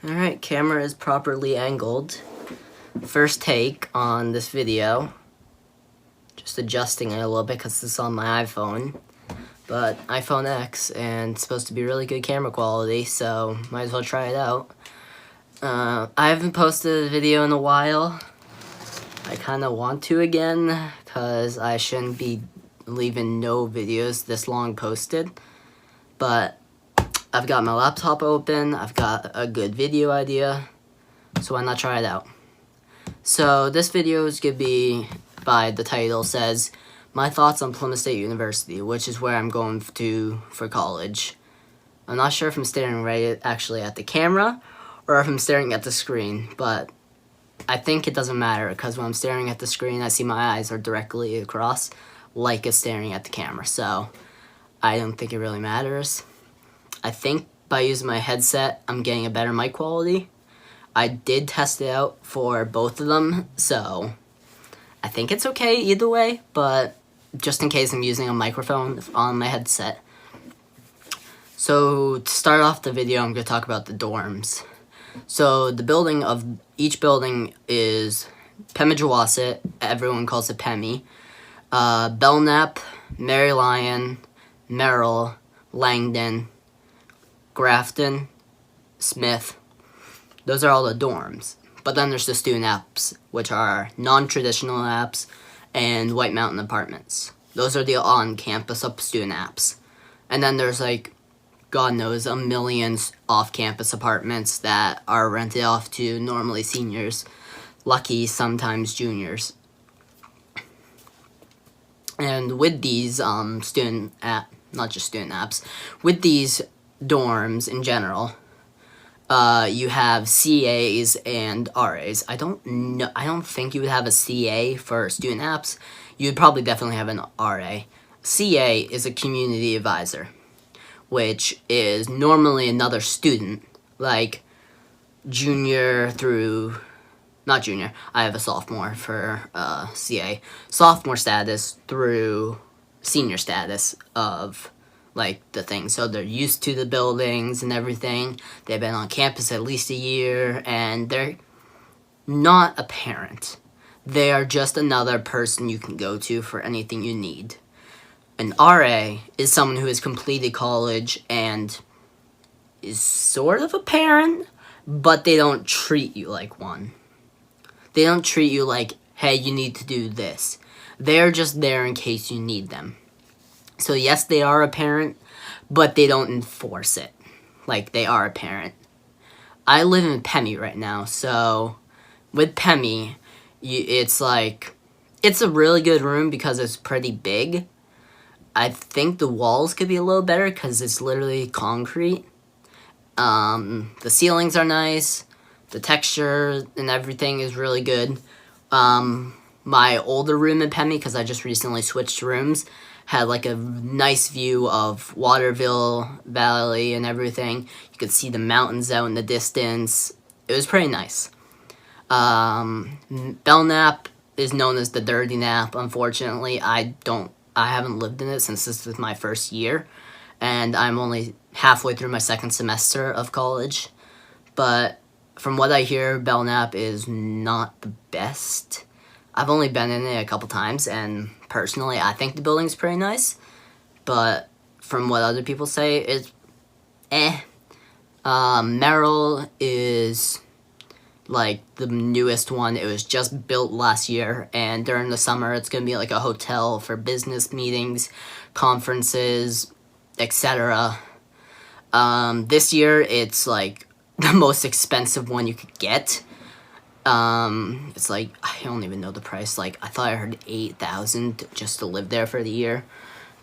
Alright, camera is properly angled. First take on this video. Just adjusting it a little bit because this is on my iPhone. But iPhone X, and it's supposed to be really good camera quality, so might as well try it out. I haven't posted a video in a while. I kind of want to again, because I shouldn't be leaving no videos this long posted. But I've got my laptop open, I've got a good video idea, so why not try it out? So this video is going to be, by the title says, my thoughts on Plymouth State University, which is where I'm going to for college. I'm not sure if I'm staring right actually at the camera, or if I'm staring at the screen, but I think it doesn't matter, because when I'm staring at the screen, I see my eyes are directly across, like it's staring at the camera, so I don't think it really matters. I think by using my headset, I'm getting a better mic quality. I did test it out for both of them, so I think it's okay either way, but just in case I'm using a microphone on my headset. So to start off the video, I'm going to talk about the dorms. So the building of each building is Pemigewasset, everyone calls it Pemi, Belknap, Merrill, Langdon, Grafton Smith. Those are all the dorms. But then there's the student apps, which are non-traditional apps and White Mountain apartments. Those are the on-campus student apps. And then there's like, God knows, a million off-campus apartments that are rented off to normally seniors, lucky sometimes juniors. And with these not just student apps, with these dorms in general, you have CAs and RAs. I don't think you would have a CA for student apps. You'd probably definitely have an RA. CA is a community advisor, which is normally another student, like junior through, not junior, I have a sophomore for CA. Sophomore status through senior status of like the thing. So they're used to the buildings and everything. They've been on campus at least a year, and they're not a parent. They are just another person you can go to for anything you need. An RA is someone who has completed college and is sort of a parent, but they don't treat you like one. They don't treat you like, hey, you need to do this. They're just there in case you need them. So yes, they are a parent, but they don't enforce it like they are a parent. I live in Pemi right now, so with Pemi, it's like, it's a really good room because it's pretty big. I think the walls could be a little better because it's literally concrete. The ceilings are nice. The texture and everything is really good. My older room in Pemi, because I just recently switched rooms, had like a nice view of Waterville Valley and everything. You could see the mountains out in the distance. It was pretty nice. Belknap is known as the dirty nap. Unfortunately, I haven't lived in it since this is my first year, and I'm only halfway through my second semester of college. But from what I hear, Belknap is not the best. I've only been in it a couple times, and personally, I think the building's pretty nice. But from what other people say, it's Merrill is like the newest one. It was just built last year, and during the summer, it's gonna be like a hotel for business meetings, conferences, etc. This year, it's like the most expensive one you could get. It's like, I don't even know the price. Like, I thought I heard $8,000 just to live there for the year,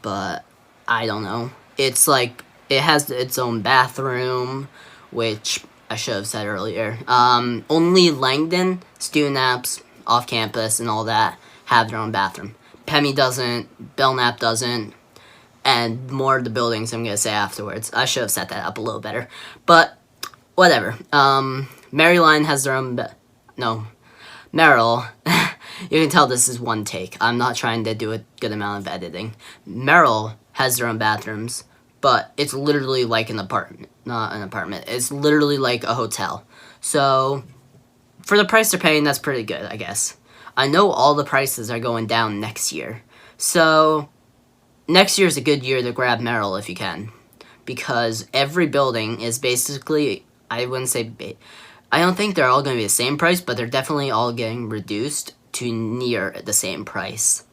but I don't know. It's like, it has its own bathroom, which I should have said earlier. Only Langdon, student apps, off campus, and all that have their own bathroom. Pemi doesn't, Belknap doesn't, and more of the buildings I'm gonna say afterwards. I should have set that up a little better, but whatever. Merrill has their own Merrill, you can tell this is one take. I'm not trying to do a good amount of editing. Merrill has their own bathrooms. but it's literally like an apartment. Not an apartment. It's literally like a hotel. So, for the price they're paying, that's pretty good, I guess. I know all the prices are going down next year. So, next year is a good year to grab Merrill if you can. Because every building is basically, I wouldn't say, I don't think they're all going to be the same price, but they're definitely all getting reduced to near the same price.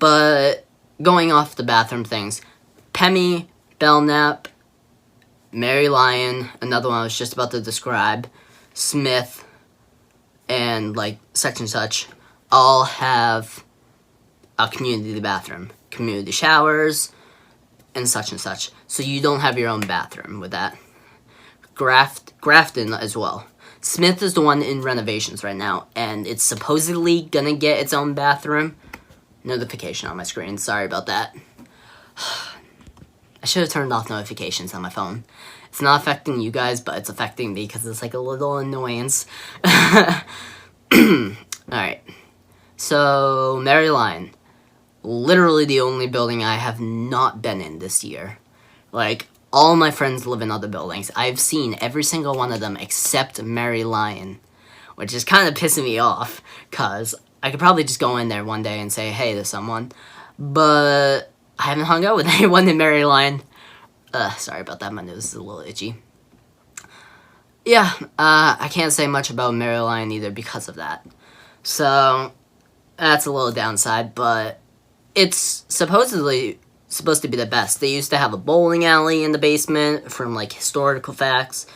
But, going off the bathroom things, Pemmy, Belknap, Mary Lyon, another one I was just about to describe, Smith, and like such and such, all have a community bathroom, community showers, and such. So you don't have your own bathroom with that. Grafton as well. Smith is the one in renovations right now, and it's supposedly gonna get its own bathroom. Notification on my screen, sorry about that. I should have turned off notifications on my phone. It's not affecting you guys, but it's affecting me because it's like a little annoyance. Alright. So, Mary Lyon. Literally the only building I have not been in this year. Like, all my friends live in other buildings. I've seen every single one of them except Mary Lyon. Which is kind of pissing me off. Because I could probably just go in there one day and say hey to someone. But I haven't hung out with anyone in Mary Lyon. Sorry about that, my nose is a little itchy. Yeah, I can't say much about Mary Lyon either because of that. So, that's a little downside, but it's supposedly supposed to be the best. They used to have a bowling alley in the basement from, like, historical facts.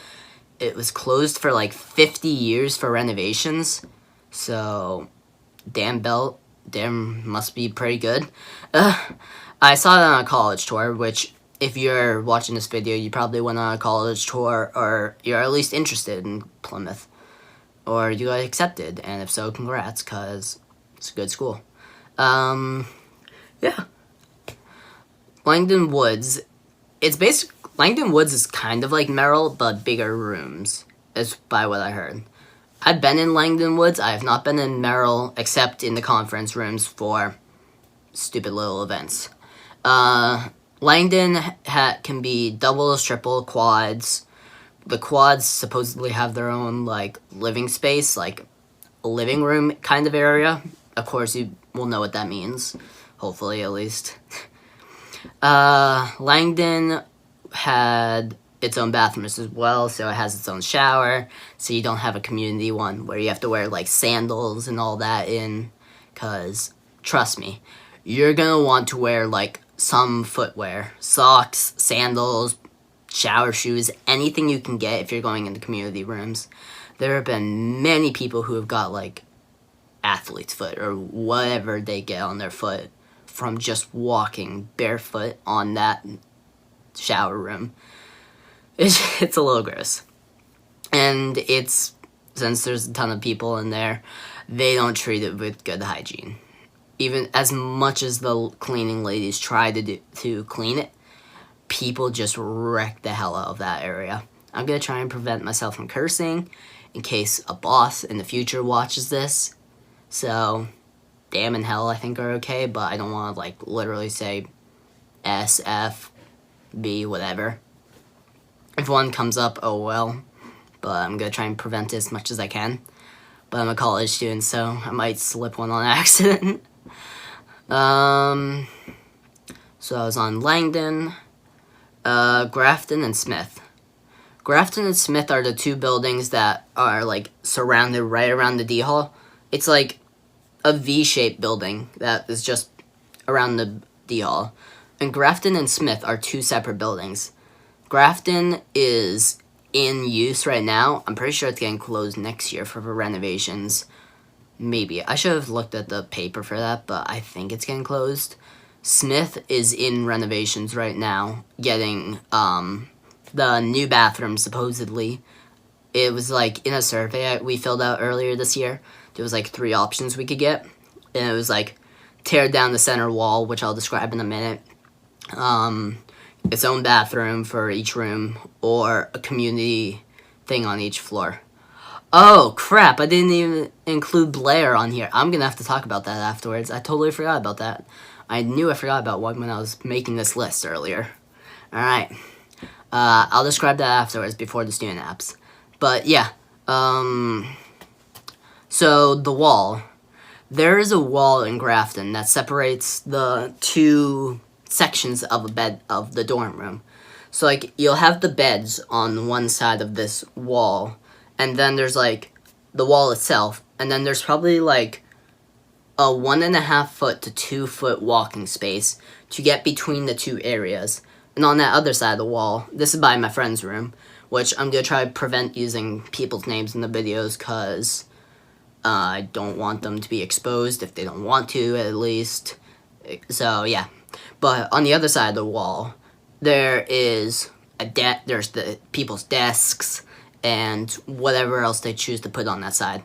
It was closed for, like, 50 years for renovations. So, damn must be pretty good. I saw it on a college tour, which, if you're watching this video, you probably went on a college tour, or you're at least interested in Plymouth. Or you got accepted, and if so, congrats, because it's a good school. Yeah. Langdon Woods. Langdon Woods is kind of like Merrill, but bigger rooms, is by what I heard. I've been in Langdon Woods. I have not been in Merrill, except in the conference rooms for stupid little events. Langdon can be doubles, triple, quads. The quads supposedly have their own, like, living space, like, a living room kind of area. Of course, you will know what that means. Hopefully, at least. Langdon had its own bathrooms as well, so it has its own shower, so you don't have a community one where you have to wear, like, sandals and all that in, because, trust me, you're gonna want to wear, like, some footwear, socks, sandals, shower shoes, anything you can get if you're going into community rooms. There have been many people who have got, like, athlete's foot or whatever they get on their foot from just walking barefoot on that shower room. It's a little gross. And since there's a ton of people in there, they don't treat it with good hygiene. Even as much as the cleaning ladies try to clean it, people just wreck the hell out of that area. I'm going to try and prevent myself from cursing in case a boss in the future watches this. So, damn and hell I think are okay, but I don't want to, like, literally say S, F, B, whatever. If one comes up, oh well. But I'm going to try and prevent it as much as I can. But I'm a college student, so I might slip one on accident. So I was on Langdon, Grafton, and Smith. Grafton and Smith are the two buildings that are, like, surrounded right around the D Hall. It's like a V-shaped building that is just around the D Hall. And Grafton and Smith are two separate buildings. Grafton is in use right now. I'm pretty sure it's getting closed next year for renovations. Maybe. I should have looked at the paper for that, but I think it's getting closed. Smith is in renovations right now, getting the new bathroom, supposedly. It was, like, in a survey we filled out earlier this year. There was, like, 3 options we could get. And it was, like, tear down the center wall, which I'll describe in a minute. Its own bathroom for each room, or a community thing on each floor. Oh, crap, I didn't even include Blair on here. I'm gonna have to talk about that afterwards. I totally forgot about that. I knew I forgot about one when I was making this list earlier. Alright. I'll describe that afterwards before the student apps. But yeah. So the wall. There is a wall in Grafton that separates the two sections of the dorm room. So like you'll have the beds on one side of this wall, and then there's like the wall itself, and then there's probably like a 1.5 foot to 2 foot walking space to get between the two areas. And on that other side of the wall, this is by my friend's room, which I'm gonna try to prevent using people's names in the videos because I don't want them to be exposed if they don't want to, at least. So yeah, but on the other side of the wall, there is there's the people's desks and whatever else they choose to put on that side.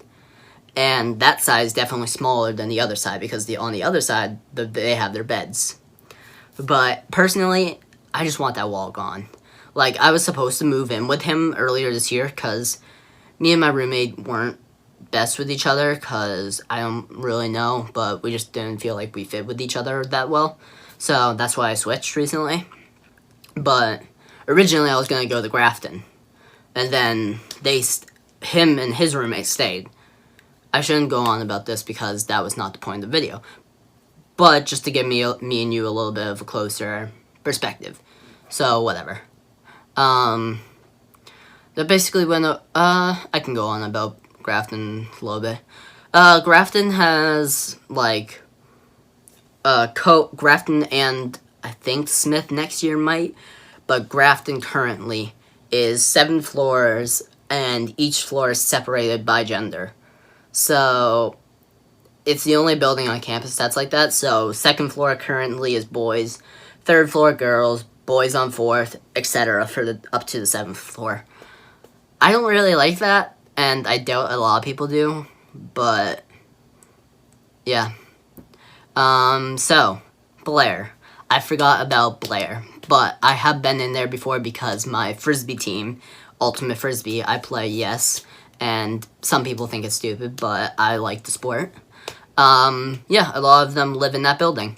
And that side is definitely smaller than the other side because on the other side, they have their beds. But personally, I just want that wall gone. Like, I was supposed to move in with him earlier this year because me and my roommate weren't best with each other because I don't really know, but we just didn't feel like we fit with each other that well. So that's why I switched recently. But originally I was going to go to Grafton. And then him and his roommate stayed. I shouldn't go on about this because that was not the point of the video. But just to give me and you a little bit of a closer perspective. So, whatever. That basically went I can go on about Grafton a little bit. Grafton has, like, Grafton and I think Smith next year might, but Grafton currently is 7 floors, and each floor is separated by gender. So, it's the only building on campus that's like that. So, 2nd floor currently is boys, 3rd floor girls, boys on 4th, etc. for up to the 7th floor. I don't really like that, and I doubt a lot of people do, but yeah. So, Blair. I forgot about Blair, but I have been in there before because my Frisbee team, Ultimate Frisbee, I play, yes, and some people think it's stupid, but I like the sport. Yeah, a lot of them live in that building,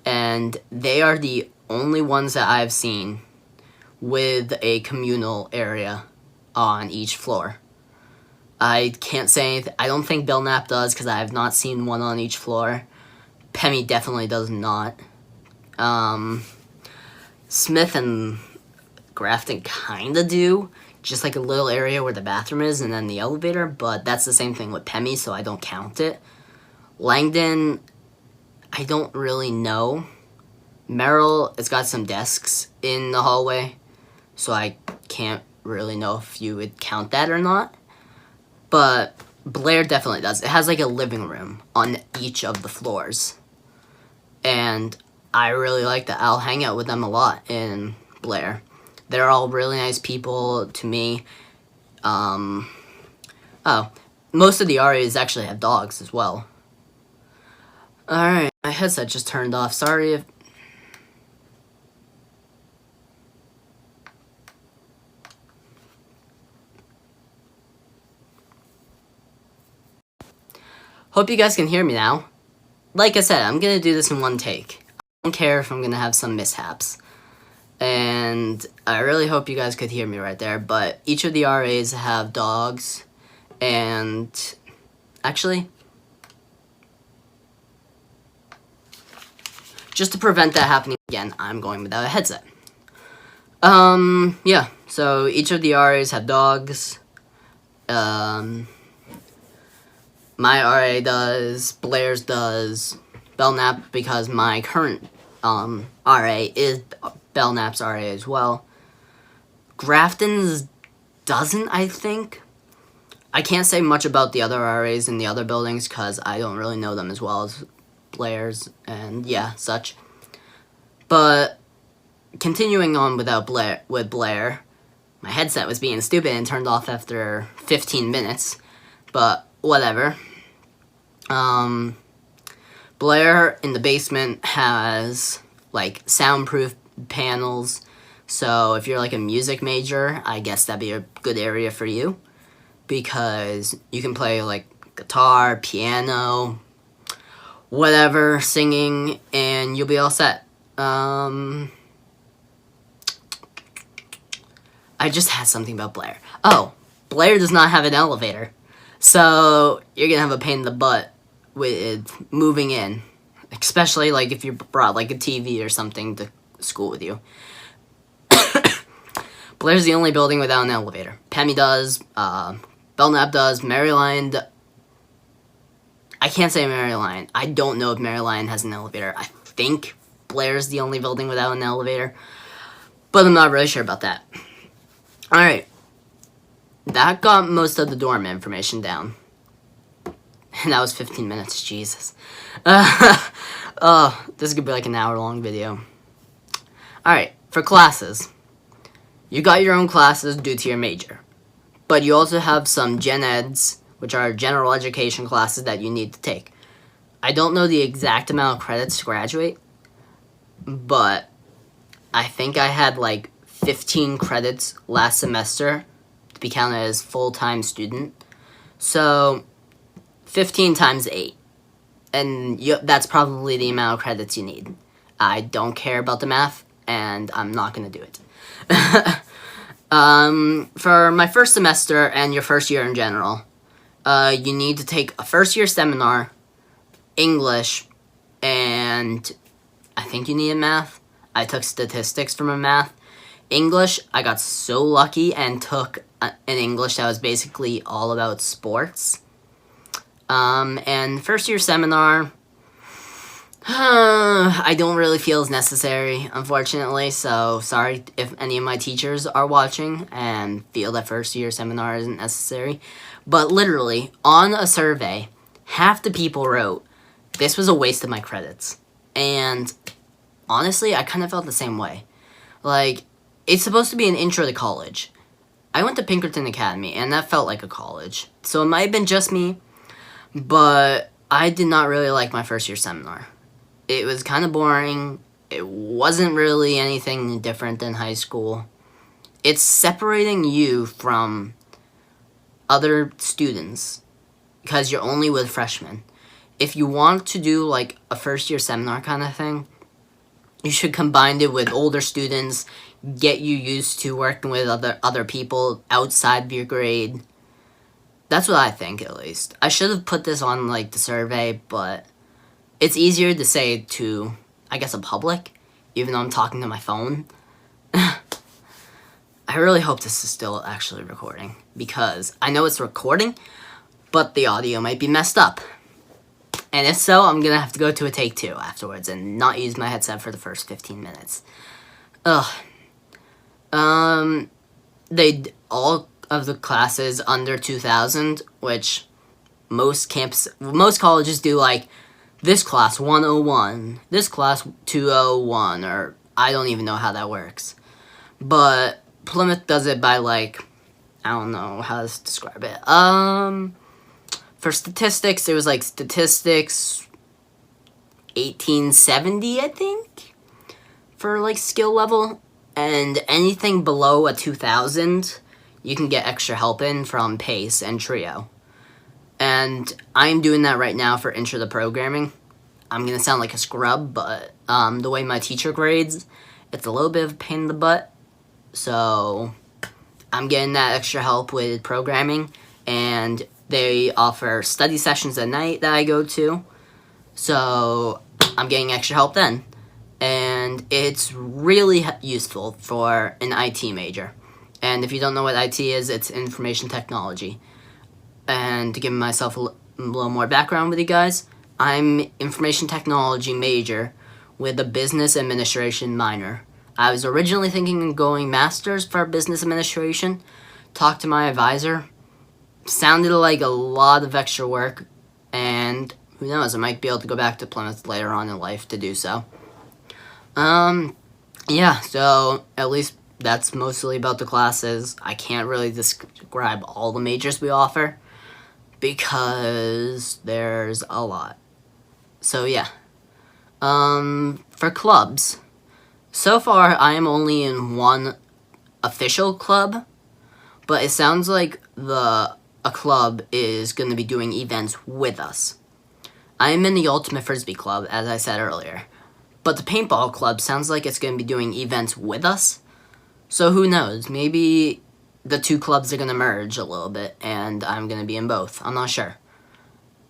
and they are the only ones that I've seen with a communal area on each floor. I can't say anything. I don't think Belknap does because I have not seen one on each floor. Pemmy definitely does not. Smith and Grafton kinda do, just like a little area where the bathroom is and then the elevator, but that's the same thing with Pemmy, so I don't count it. Langdon, I don't really know. Merrill, it's got some desks in the hallway, so I can't really know if you would count that or not. But Blair definitely does. It has like a living room on each of the floors. And I really like that. I'll hang out with them a lot in Blair. They're all really nice people to me. Oh, most of the RAs actually have dogs as well. Alright, my headset just turned off. Sorry if... Hope you guys can hear me now. Like I said, I'm gonna do this in one take. I don't care if I'm gonna have some mishaps. And I really hope you guys could hear me right there, but each of the RAs have dogs, and actually, just to prevent that happening again, I'm going without a headset. Yeah, so each of the RAs have dogs. My RA does, Blair's does, Belknap, because my current RA is Belknap's RA as well. Grafton's doesn't, I think. I can't say much about the other RAs in the other buildings because I don't really know them as well as Blair's and yeah, such. But continuing on with Blair, my headset was being stupid and turned off after 15 minutes, but whatever. Blair in the basement has like soundproof panels, so if you're like a music major, I guess that'd be a good area for you because you can play like guitar, piano, whatever, singing, and you'll be all set. I just had something about Blair. Oh, Blair does not have an elevator. So you're gonna have a pain in the butt with moving in. Especially like if you brought like a TV or something to school with you. Blair's the only building without an elevator. Pemmy does, Belknap does, Merrill. I can't say Merrill. I don't know if Merrill has an elevator. I think Blair's the only building without an elevator. But I'm not really sure about that. Alright. That got most of the dorm information down. And that was 15 minutes, Jesus. Oh, this could be like an hour-long video. Alright, for classes. You got your own classes due to your major. But you also have some gen eds, which are general education classes that you need to take. I don't know the exact amount of credits to graduate, but I think I had like 15 credits last semester to be counted as full-time student. So 15 times 8. And that's probably the amount of credits you need. I don't care about the math, and I'm not going to do it. For my first semester and your first year in general, you need to take a first-year seminar, English, and I think you needed math. I took statistics from a math. English, I got so lucky and took an English that was basically all about sports. And first-year seminar, I don't really feel is necessary, unfortunately, so sorry if any of my teachers are watching and feel that first-year seminar isn't necessary. But literally, on a survey, half the people wrote, this was a waste of my credits. And honestly, I kind of felt the same way. Like, it's supposed to be an intro to college. I went to Pinkerton Academy, and that felt like a college. So it might have been just me, but I did not really like my first-year seminar. It was kind of boring. It wasn't really anything different than high school. It's separating you from other students because you're only with freshmen. If you want to do like a first-year seminar kind of thing, you should combine it with older students, get you used to working with other people outside of your grade. That's what I think, at least. I should have put this on like the survey, but it's easier to say to, I guess, a public, even though I'm talking to my phone. I really hope this is still actually recording, because I know it's recording, but the audio might be messed up. And if so, I'm gonna have to go to a take 2 afterwards and not use my headset for the first 15 minutes. Ugh. All of the classes under 2,000, which most colleges do, like, this class 101, this class 201, or I don't even know how that works. But Plymouth does it by, like, I don't know how to describe it. For statistics, it was, like, statistics 1870, I think, for, like, skill level. And anything below a 2,000, you can get extra help in from PACE and TRIO. And I'm doing that right now for Intro to Programming. I'm going to sound like a scrub, but the way my teacher grades, it's a little bit of a pain in the butt. So I'm getting that extra help with programming, and they offer study sessions at night that I go to. So I'm getting extra help then. And it's really useful for an IT major. And if you don't know what IT is, it's information technology. And to give myself a little more background with you guys, I'm information technology major with a business administration minor. I was originally thinking of going master's for business administration. Talked to my advisor. Sounded like a lot of extra work. And who knows, I might be able to go back to Plymouth later on in life to do so. Yeah, so at least that's mostly about the classes. I can't really describe all the majors we offer because there's a lot. So yeah. For clubs, so far I am only in one official club, but it sounds like a club is going to be doing events with us. I am in the Ultimate Frisbee Club, as I said earlier. But the paintball club sounds like it's going to be doing events with us. So who knows? Maybe the two clubs are going to merge a little bit, and I'm going to be in both. I'm not sure.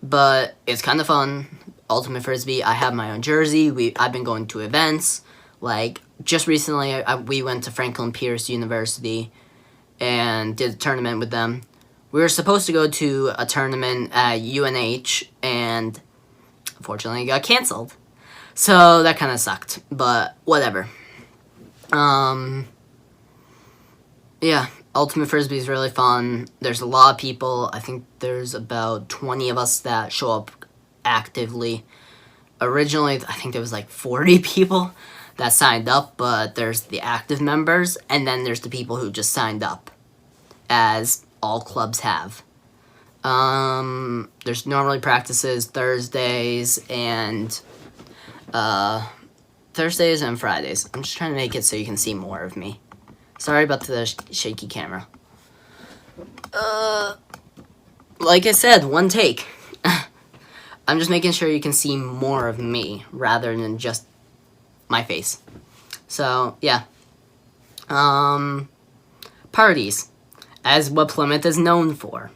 But it's kind of fun. Ultimate Frisbee, I have my own jersey. I've been going to events. Like, just recently, we went to Franklin Pierce University and did a tournament with them. We were supposed to go to a tournament at UNH, and unfortunately it got canceled. So that kind of sucked, but whatever. Yeah, Ultimate Frisbee is really fun. There's a lot of people. I think there's about 20 of us that show up actively. Originally, I think there was like 40 people that signed up, but there's the active members, and then there's the people who just signed up, as all clubs have. There's normally practices Thursdays and Fridays. I'm just trying to make it so you can see more of me. Sorry about the shaky camera. Like I said, one take. I'm just making sure you can see more of me rather than just my face. So, yeah. Parties, as what Plymouth is known for.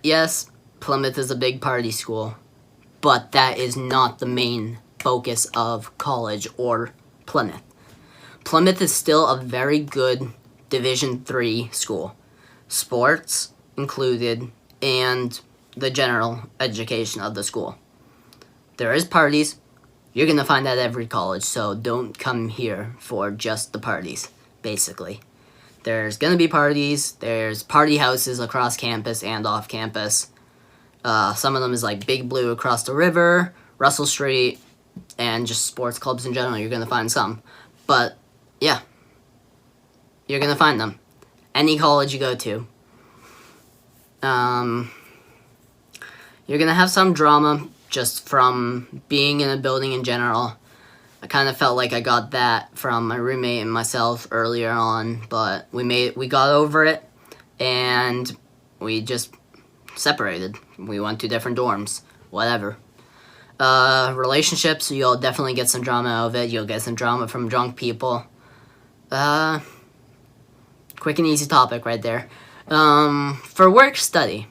Yes, Plymouth is a big party school, but that is not the main focus of college or Plymouth. Plymouth is still a very good Division III school, sports included, and the general education of the school. There is parties. You're going to find that at every college, so don't come here for just the parties, basically. There's going to be parties. There's party houses across campus and off campus. Some of them is like Big Blue across the river, Russell Street, and just sports clubs in general. You're going to find some. But, yeah, you're going to find them. Any college you go to. You're going to have some drama just from being in a building in general. I kind of felt like I got that from my roommate and myself earlier on, but we got over it, and we just separated. We went to different dorms, whatever. Relationships, you'll definitely get some drama out of it. You'll get some drama from drunk people. Quick and easy topic right there. For work study,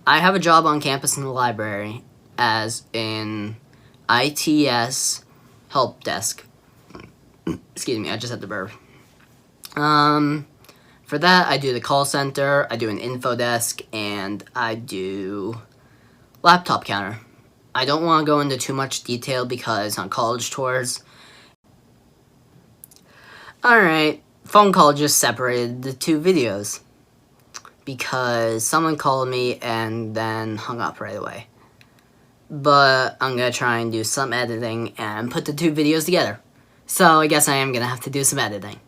I have a job on campus in the library as in ITS help desk. Excuse me, I just had to burp. For that, I do the call center, I do an info desk, and I do laptop counter. I don't want to go into too much detail because on college tours... Alright, phone call just separated the two videos because someone called me and then hung up right away. But I'm going to try and do some editing and put the two videos together. So I guess I am going to have to do some editing.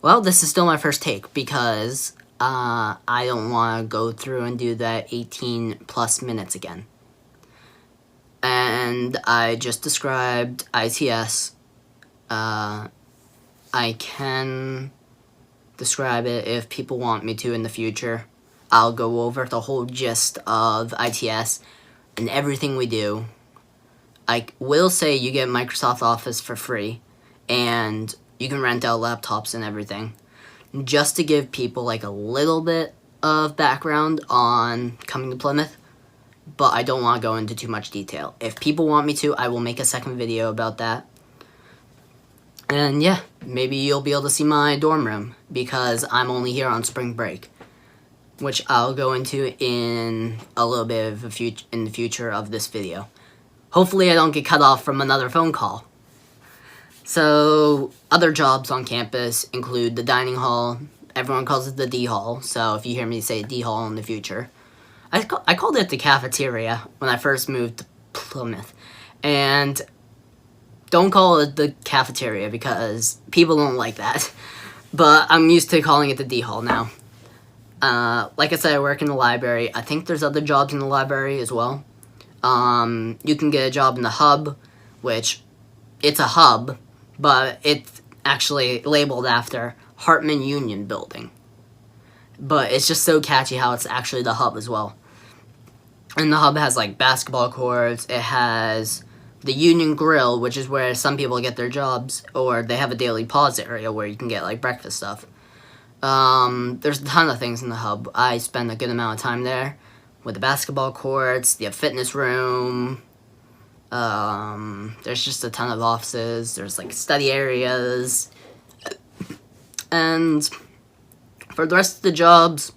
Well, this is still my first take because I don't want to go through and do that 18 plus minutes again. And I just described ITS. I can describe it if people want me to in the future. I'll go over the whole gist of ITS and everything we do. I will say you get Microsoft Office for free, and you can rent out laptops and everything. Just to give people like a little bit of background on coming to Plymouth, but I don't want to go into too much detail. If people want me to, I will make a second video about that. And yeah, maybe you'll be able to see my dorm room, because I'm only here on spring break, which I'll go into in a little bit of in the future of this video. Hopefully I don't get cut off from another phone call. So, other jobs on campus include the dining hall. Everyone calls it the D hall, so if you hear me say D hall in the future. I called it the cafeteria when I first moved to Plymouth. And don't call it the cafeteria because people don't like that. But I'm used to calling it the D hall now. Like I said, I work in the library. I think there's other jobs in the library as well. You can get a job in the hub, which it's a hub, but it's actually labeled after Hartman Union Building. But it's just so catchy how it's actually the hub as well. And the hub has like basketball courts, it has the Union Grill, which is where some people get their jobs, or they have a daily pause area where you can get like breakfast stuff. There's a ton of things in the hub. I spend a good amount of time there with the basketball courts, the fitness room. There's just a ton of offices. There's like study areas. And for the rest of the jobs,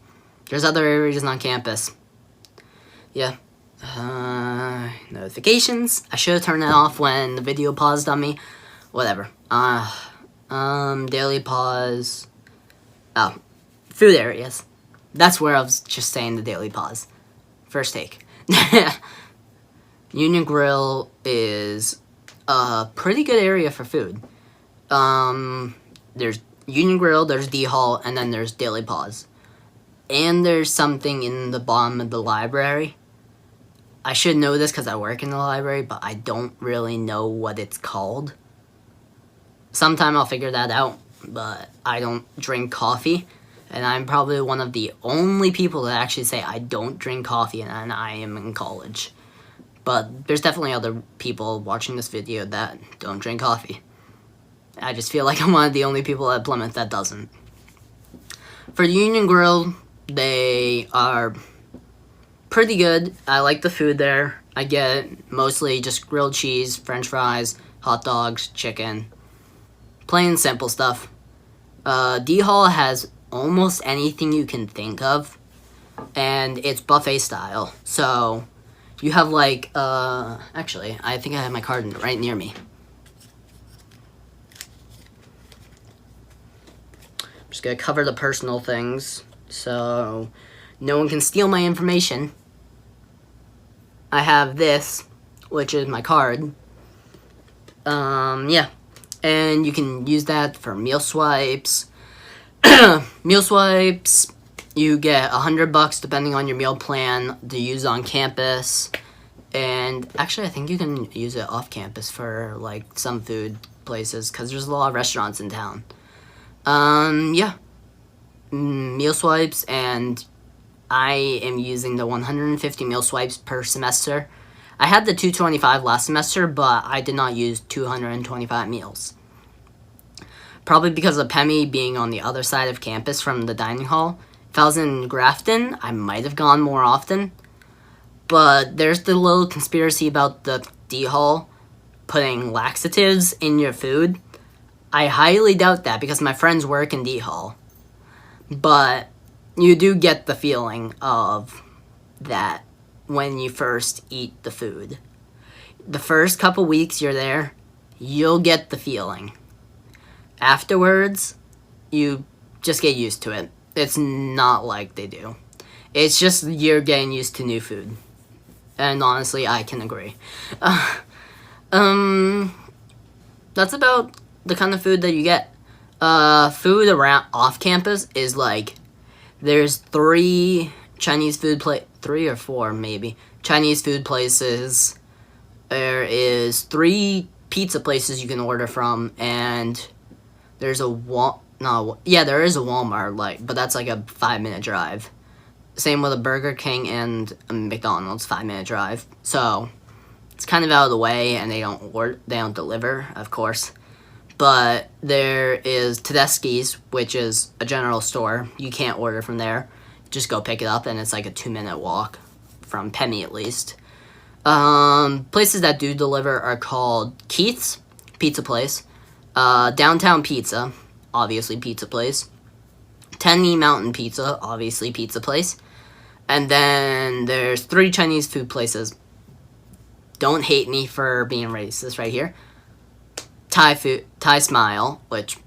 there's other areas on campus. Yeah. Notifications. I should have turned it off when the video paused on me. Whatever. Daily pause. Oh, food areas. That's where I was just saying the daily pause. First take. Union Grill is a pretty good area for food. There's Union Grill, there's D Hall, and then there's Daily Pause. And there's something in the bottom of the library. I should know this because I work in the library, but I don't really know what it's called. Sometime I'll figure that out, but I don't drink coffee. And I'm probably one of the only people that actually say I don't drink coffee and I am in college. But there's definitely other people watching this video that don't drink coffee. I just feel like I'm one of the only people at Plymouth that doesn't. For the Union Grill, they are pretty good. I like the food there. I get mostly just grilled cheese, french fries, hot dogs, chicken. Plain simple stuff. D Hall has almost anything you can think of. And it's buffet style. So you have like, actually, I think I have my card right near me. I'm just gonna cover the personal things so no one can steal my information. I have this, which is my card. Yeah. And you can use that for meal swipes. Meal swipes, you get $100 depending on your meal plan to use on campus. And actually, I think you can use it off campus for like some food places because there's a lot of restaurants in town. Yeah. Meal swipes, and I am using the 150 meal swipes per semester. I had the 225 last semester, but I did not use 225 meals. Probably because of Pemi being on the other side of campus from the dining hall. If I was in Grafton, I might have gone more often. But there's the little conspiracy about the D Hall putting laxatives in your food. I highly doubt that because my friends work in D Hall. But you do get the feeling of that when you first eat the food. The first couple weeks you're there, you'll get the feeling. Afterwards, you just get used to it. It's not like they do. It's just you're getting used to new food. And honestly, I can agree. That's about the kind of food that you get. Food around off campus is like, there's 3 Chinese food 3 or 4 maybe Chinese food places. There is 3 pizza places you can order from, and there's there is a Walmart, but that's like a 5-minute drive. Same with a Burger King and a McDonald's, 5-minute drive. So it's kind of out of the way, and they don't deliver, of course. But there is Tedeschi's, which is a general store. You can't order from there. Just go pick it up, and it's like a 2-minute walk from Pemi at least. Places that do deliver are called Keith's Pizza Place, Downtown Pizza, obviously Pizza Place, Tenny Mountain Pizza, obviously Pizza Place, and then there's 3 Chinese food places. Don't hate me for being racist right here. Thai Smile, which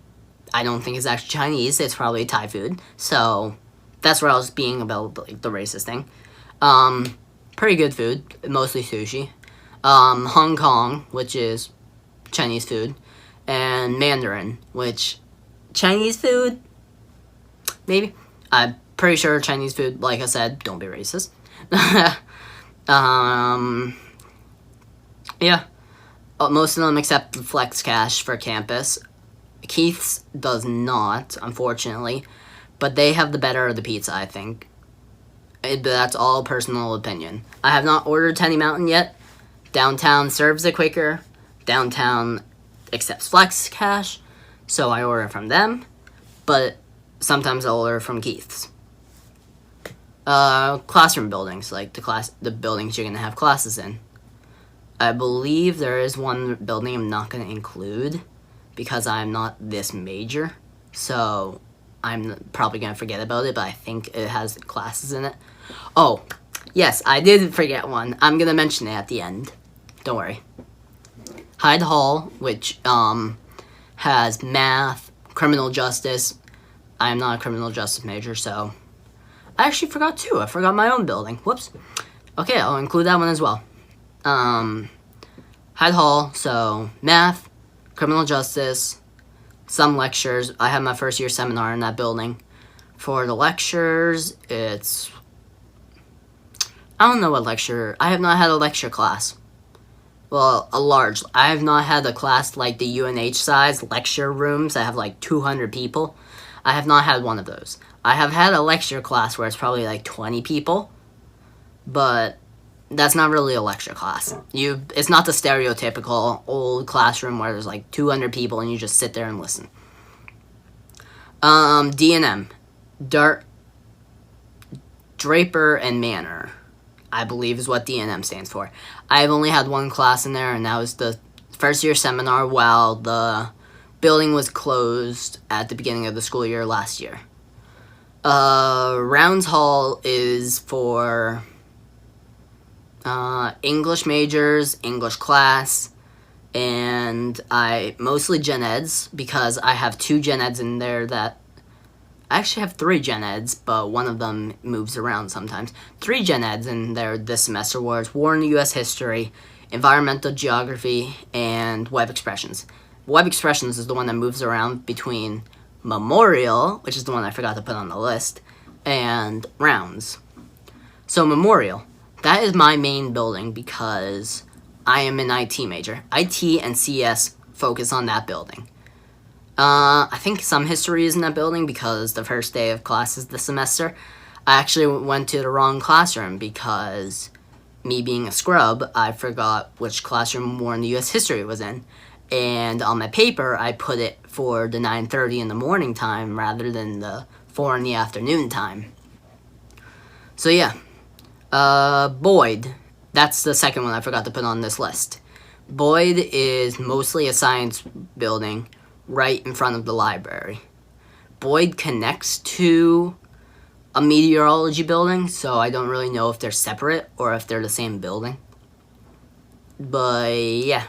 I don't think is actually Chinese. It's probably Thai food. So that's where I was being about like the racist thing. Pretty good food, mostly sushi. Hong Kong, which is Chinese food, and Mandarin, which Chinese food, maybe. I'm pretty sure Chinese food. Like I said, don't be racist. Yeah. Most of them accept Flex Cash for campus. Keith's does not, unfortunately, but they have the better of the pizza, I think. But that's all personal opinion. I have not ordered Tenny Mountain yet, Downtown serves it quicker. Downtown accepts Flex Cash, so I order from them. But sometimes I'll order from Keith's. Classroom buildings, like the buildings you're gonna have classes in. I believe there is one building I'm not gonna include because I'm not this major, so I'm probably gonna forget about it, but I think it has classes in it. Oh, yes, I did forget one. I'm gonna mention it at the end. Don't worry. Hyde Hall, which has math, criminal justice. I am not a criminal justice major, so I actually forgot two. I forgot my own building. Whoops. Okay, I'll include that one as well. Hyde Hall, so math, criminal justice, some lectures. I had my first year seminar in that building. For the lectures, it's... I don't know what lecture... I have not had a lecture class. Well, I have not had a class like the UNH size lecture rooms that have like 200 people. I have not had one of those. I have had a lecture class where it's probably like 20 people, but that's not really a lecture class. It's not the stereotypical old classroom where there's like 200 people and you just sit there and listen. D&M, Draper and Manor, I believe is what D&M stands for. I've only had one class in there, and that was the first year seminar while the building was closed at the beginning of the school year last year. Rounds Hall is for English majors, English class, and mostly gen eds, because I have 2 gen eds in there that... I actually have 3 gen eds, but one of them moves around sometimes. 3 gen eds in there this semester was War and U.S. History, Environmental Geography, and Web Expressions. Web Expressions is the one that moves around between Memorial, which is the one I forgot to put on the list, and Rounds. So Memorial, that is my main building because I am an IT major. IT and CS focus on that building. I think some history is in that building because the first day of classes this semester, I actually went to the wrong classroom because me being a scrub, I forgot which classroom War in the U.S. History was in. And on my paper, I put it for the 9:30 in the morning time rather than the 4 in the afternoon time. So yeah. Boyd, that's the second one I forgot to put on this list. Boyd is mostly a science building right in front of the library. Boyd connects to a meteorology building, so I don't really know if they're separate or if they're the same building. But yeah.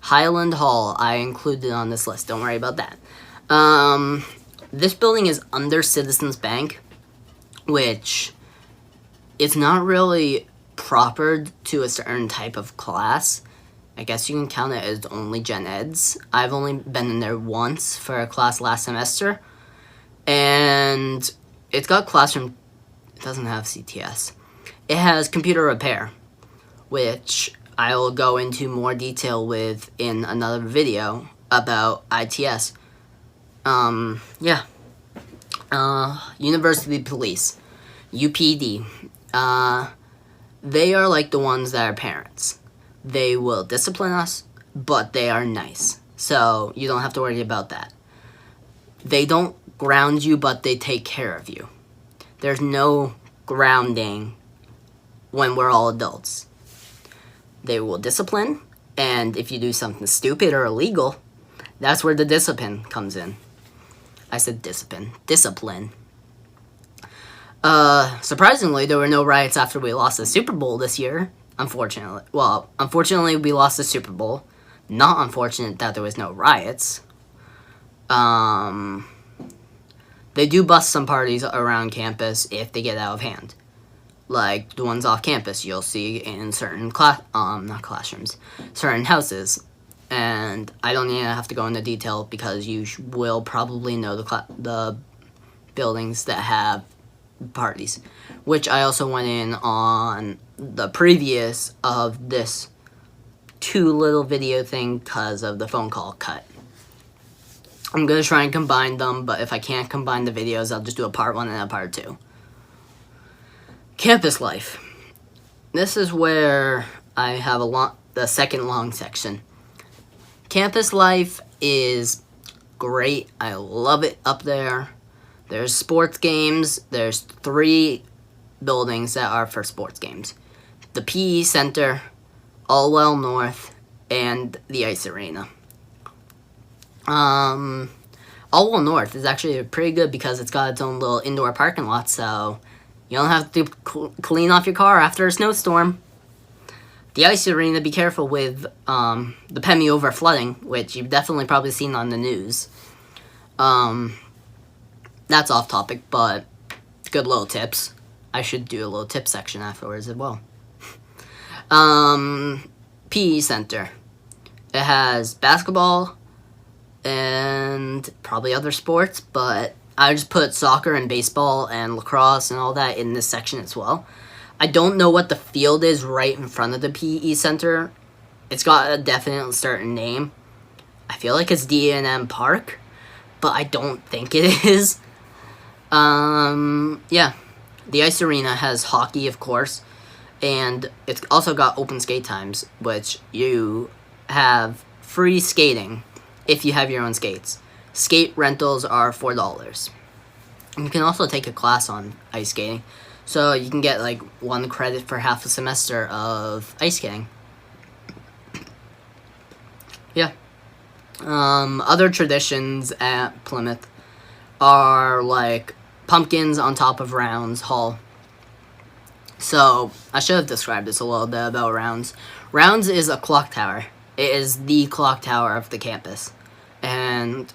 Highland Hall, I included on this list. Don't worry about that. This building is under Citizens Bank, which is not really proper to a certain type of class. I guess you can count it as only gen eds. I've only been in there once for a class last semester. And it's got classroom... It doesn't have CTS. It has computer repair, which I will go into more detail with in another video about ITS. Yeah. University Police. UPD. They are like the ones that are parents. They will discipline us, but they are nice. So you don't have to worry about that. They don't ground you, but they take care of you. There's no grounding when we're all adults. They will discipline, and if you do something stupid or illegal, that's where the discipline comes in. I said discipline. Discipline. Surprisingly, there were no riots after we lost the Super Bowl this year. Unfortunately. Well, unfortunately, we lost the Super Bowl. Not unfortunate that there was no riots. They do bust some parties around campus if they get out of hand. Like the ones off campus you'll see in certain not classrooms, certain houses. And I don't even have to go into detail because you will probably know the buildings that have parties, which I also went in on the previous of this 2 little video thing because of the phone call cut. I'm going to try and combine them, but if I can't combine the videos, I'll just do a part 1 and a part 2. Campus life. This is where I have a lot the second long section. Campus life is great. I love it up there. There's sports games. There's 3 buildings that are for sports games. The PE Center, Allwell North, and the Ice Arena. Allwell North is actually pretty good because it's got its own little indoor parking lot, so you don't have to clean off your car after a snowstorm. The Ice Arena, be careful with the Pemmy over flooding, which you've definitely probably seen on the news. That's off topic, but good little tips. I should do a little tip section afterwards as well. PE Center. It has basketball and probably other sports, but I just put soccer and baseball and lacrosse and all that in this section as well. I don't know what the field is right in front of the PE Center. It's got a definite certain name. I feel like it's D&M Park, but I don't think it is. Yeah. The Ice Arena has hockey, of course, and it's also got open skate times, which you have free skating if you have your own skates. Skate rentals are $4. You can also take a class on ice skating, so you can get like 1 credit for half a semester of ice skating. Yeah. Other traditions at Plymouth are like pumpkins on top of Rounds Hall. So, I should have described this a little bit about Rounds. Rounds is a clock tower. It is the clock tower of the campus. And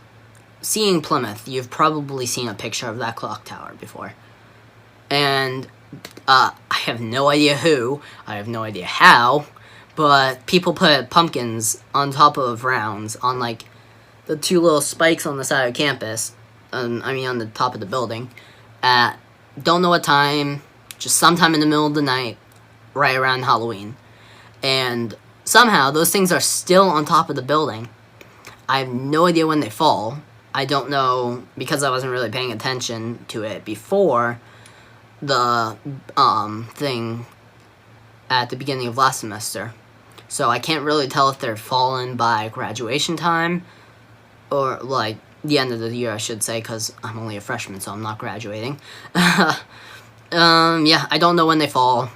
seeing Plymouth, you've probably seen a picture of that clock tower before. And I have no idea who, I have no idea how, but people put pumpkins on top of Rounds on like the 2 little spikes on the side of campus. On the top of the building, at don't know what time, just sometime in the middle of the night, right around Halloween. And somehow, those things are still on top of the building. I have no idea when they fall. I don't know, because I wasn't really paying attention to it before the thing at the beginning of last semester. So I can't really tell if they're fallen by graduation time, or like the end of the year, I should say, because I'm only a freshman, so I'm not graduating. Yeah, I don't know when they fall.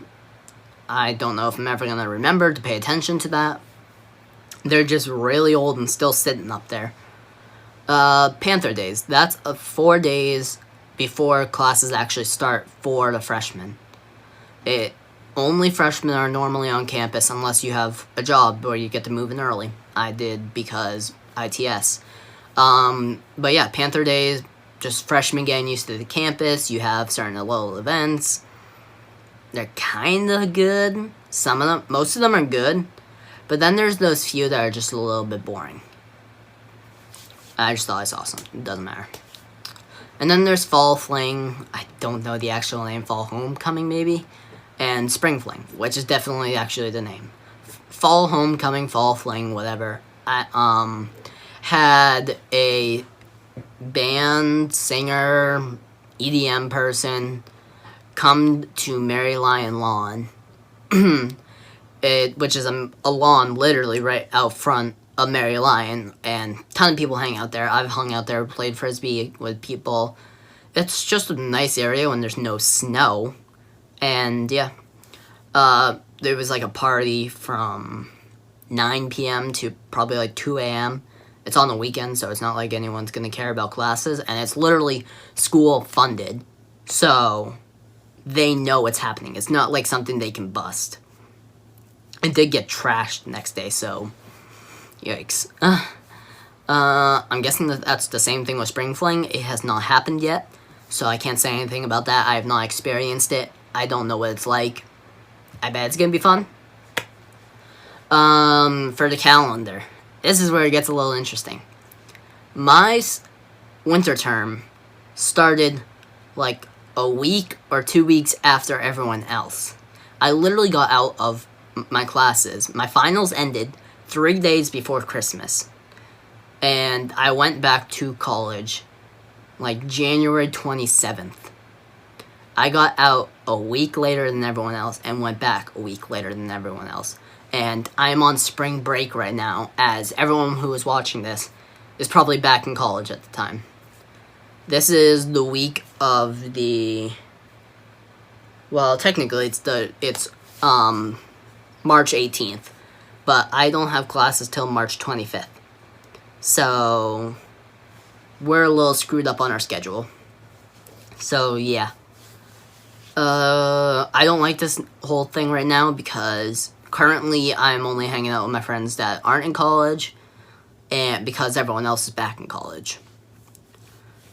I don't know if I'm ever going to remember to pay attention to that. They're just really old and still sitting up there. Panther Days. That's 4 days before classes actually start for the freshmen. Only freshmen are normally on campus unless you have a job where you get to move in early. I did because ITS. But yeah, Panther Days, just freshmen getting used to the campus. You have certain little events. They're kind of good. Most of them are good. But then there's those few that are just a little bit boring. I just thought I saw something. It doesn't matter. And then there's Fall Fling. I don't know the actual name. Fall Homecoming, maybe? And Spring Fling, which is definitely actually the name. Fall Homecoming, Fall Fling, whatever. Had a band, singer, EDM person come to Mary Lion Lawn, which is a lawn literally right out front of Mary Lion, and a ton of people hang out there. I've hung out there, played Frisbee with people. It's just a nice area when there's no snow, and yeah. There was like a party from 9 p.m. to probably like 2 a.m., It's on the weekend, so it's not like anyone's going to care about classes, and it's literally school-funded, so they know what's happening. It's not like something they can bust. It did get trashed the next day, so yikes. I'm guessing that that's the same thing with Spring Fling. It has not happened yet, so I can't say anything about that. I have not experienced it. I don't know what it's like. I bet it's going to be fun. For the calendar. This is where it gets a little interesting. My winter term started like a week or 2 weeks after everyone else. I literally got out of my classes. My finals ended 3 days before Christmas. And I went back to college like January 27th. I got out a week later than everyone else and went back a week later than everyone else. and I'm on spring break right now, as everyone who is watching this is probably back in college at the time. This is the week of the, well, technically it's March 18th, but I don't have classes till March 25th. So we're a little screwed up on our schedule. So yeah. I don't like this whole thing right now because currently I'm only hanging out with my friends that aren't in college, and because everyone else is back in college.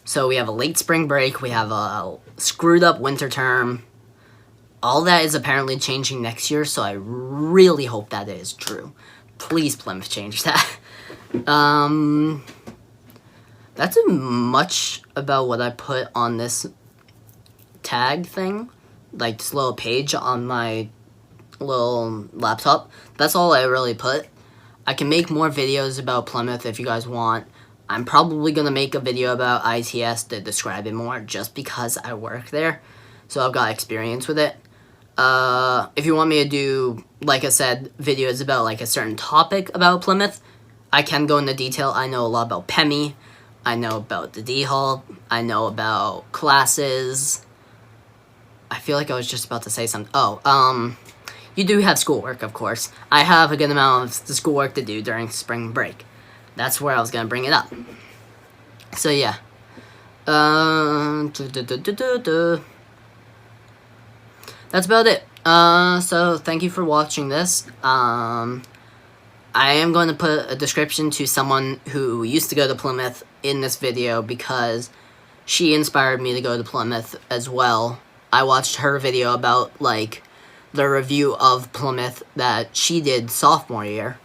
So we have a late spring break, we have a screwed up winter term. All that is apparently changing next year, so I really hope that is true. Please, Plymouth, change that. That's much about what I put on this tag thing, like this little page on my little laptop. That's all I really put. I can make more videos about Plymouth if you guys want. I'm probably going to make a video about ITS to describe it more just because I work there, so I've got experience with it. If you want me to do, like I said, videos about like a certain topic about Plymouth, I can go into detail. I know a lot about PEMI, I know about the D-Hall, I know about classes. I feel like I was just about to say something. You do have schoolwork, of course. I have a good amount of the schoolwork to do during spring break. That's where I was going to bring it up. So, yeah. That's about it. So, thank you for watching this. I am going to put a description to someone who used to go to Plymouth in this video because she inspired me to go to Plymouth as well. I watched her video about, like, the review of Plymouth that she did sophomore year.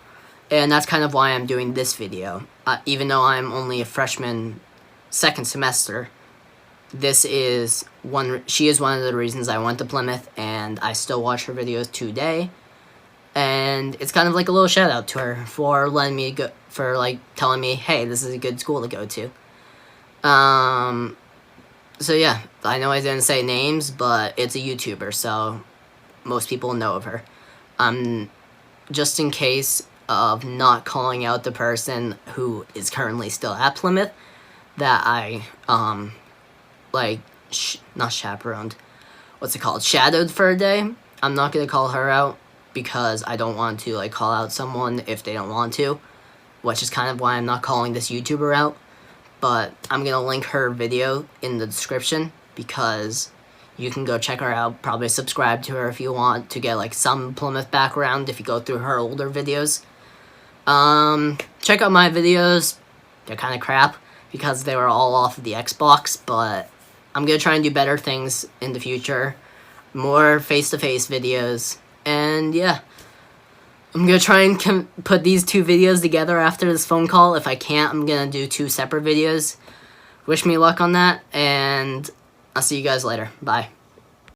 And that's kind of why I'm doing this video. Even though I'm only a freshman second semester, she is one of the reasons I went to Plymouth, and I still watch her videos today. And it's kind of like a little shout out to her for letting me go, for like telling me, hey, this is a good school to go to. So yeah, I know I didn't say names, but it's a YouTuber, so most people know of her. Just in case of not calling out the person who is currently still at Plymouth that I, not chaperoned, what's it called, shadowed for a day. I'm not going to call her out because I don't want to, like, call out someone if they don't want to, which is kind of why I'm not calling this YouTuber out. But I'm going to link her video in the description because you can go check her out, probably subscribe to her if you want to get, like, some Plymouth background if you go through her older videos. Check out my videos. They're kind of crap because they were all off of the Xbox, but I'm going to try and do better things in the future. More face-to-face videos. And yeah, I'm going to try and put these two videos together after this phone call. If I can't, I'm going to do 2 separate videos. Wish me luck on that, and I'll see you guys later. Bye.